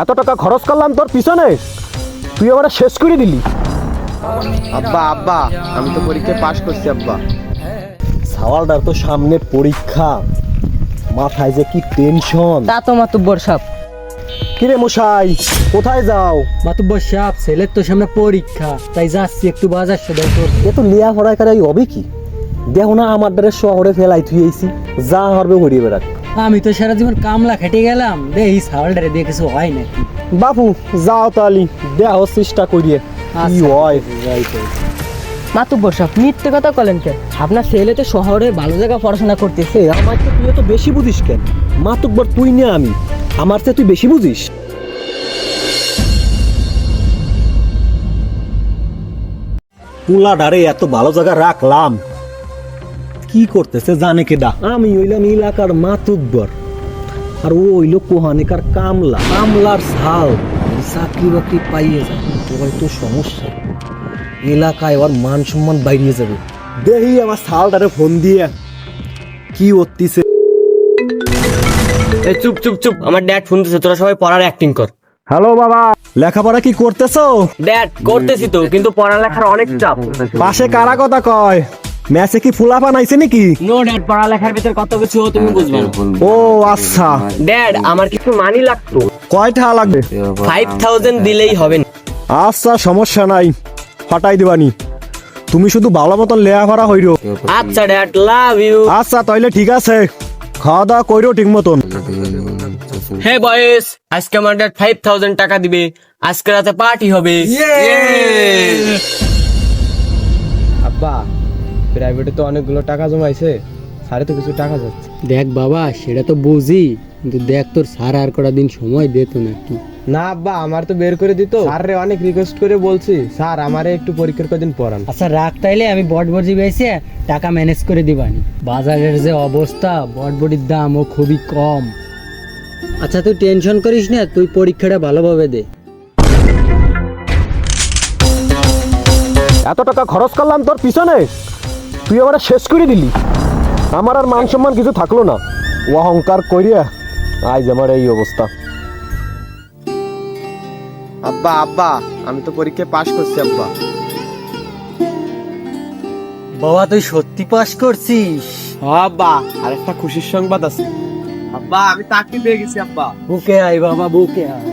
এত টাকা খরচ করলাম তোর পিছনে, তুই আবার শেষ করে দিলি। আব্বা আব্বা আমি তো পরীক্ষায় পাশ করছি আব্বা। সাওয়ালদার তো সামনে পরীক্ষা, মাথায় যে কি টেনশন। তা তো মাতুব্বর সাহেব। কিরে মশাই, কোথায় যাও? মাতুব্বর সাহেব, ছেলের তো সামনে পরীক্ষা, তাই যাচ্ছি একটু বাজার সদাই করতে। এ তো লিয়া পড়ায় কারে হবে কি? দেখো না আমার দ্বারা শহরে ফেলাই থুয়েছি, যা হরবে হরিয়ে বেড়াক। আমি তো সারা জীবন কামলা খেটে গেলাম, এই সাওয়ালটারে দিয়ে কিছু হয় নাকি? বাপু যাও তালি, দেহ চেষ্টা করিয়ে কি হয়। মাতুব্বর সাহেব মিথ্যে কথা বলেন কেন? আপনার ছেলে তো শহরে ভালো জায়গায় পড়াশোনা করতেছে। আমার তো তুই তো বেশি বুঝিস কেন? মাতুব্বর তুই না আমি, আমার চেয়ে তুই বেশি বুঝিস। পুলাডারে এত ভালো জায়গা রাখলাম, কি করতেছে জানে কেডা? আমি হইলাম এলাকার মাতুব্বর, আর ও হইল কোহানেকার কামলা। কামলার ছাল চাকরি বাকরি পাইয়ে যায়, এবার তো সমস্যা, এলাকায় ওর মান সম্মান বাইরে যাবে। দেহি আমার ছালটারে ফোন দিয়ে কি করতিছে। এই চুপ চুপ চুপ, আমার ড্যাড ফোন দিছে, তোরা সবাই পড়ার অ্যাক্টিং কর। হ্যালো বাবা, লেখাপড়া কি করতেছো? ড্যাড করতেছি তো, কিন্তু পড়ালেখার অনেক চাপ। পাশে কারা কথা কয়? ম্যাচে কি ফুলা বানাইছে নাকি? নো ড্যাড, পড়ালেখার ভিতর কত কিছু তুমি বুঝবে না। ও আচ্ছা, ড্যাড আমার কিছু মানি লাগতো, কয়টা লাগবে? 5000 দিলেই হবে না। আচ্ছা সমস্যা নাই, হটাই দিবানি। তুমি শুধু ভালো মতন লেখাপড়া হইরো। আচ্ছা ড্যাড, লাভ ইউ। আচ্ছা তাইলে ঠিক আছে, খাওয়া দাওয়া কইরো ঠিক মতন। হে বয়েস, আজকে আমার ড্যাড 5000 টাকা দিবে, আজকে রাতে পার্টি হবে। আব্বা প্রাইভেটে তো অনেকগুলো টাকা জমাইছে, সাড়ে তো কিছু টাকা যাচ্ছে। দেখ বাবা, সেটা তো বুঝি, কিন্তু দেখ তোর স্যার আর কটা দিন সময় দিত নাকি? না আব্বা, আমার তো বের করে দিত। স্যাররে অনেক রিকোয়েস্ট করে বলছি, স্যার আমারে একটু পরীক্ষার কদিন পড়ান। আচ্ছা রাখ, তাইলে আমি বটবটি বেছে টাকা ম্যানেজ করে দিবানি। বাজারের যে অবস্থা, বটবটির দামও খুবই কম। আচ্ছা তুই টেনশন করিস না, তুই পরীক্ষাটা ভালোভাবে দে। এত টাকা খরচ করলাম তোর পিছনে, তুই আবার শেষ করে দিলি। আমার আর মান সম্মান কিছু থাকলো না, ও অহংকার করিয়া আজ আমার এই অবস্থা। আব্বা আব্বা আমি তো পরীক্ষায় পাশ করছি আব্বা। বাবা তুই সত্যি পাস করছিস? আব্বা আরেকটা খুশির সংবাদ আছে। আব্বা আমি চাকরি পেয়ে গেছি আব্বা। বুকে আয় বাবা, বুকে আয়।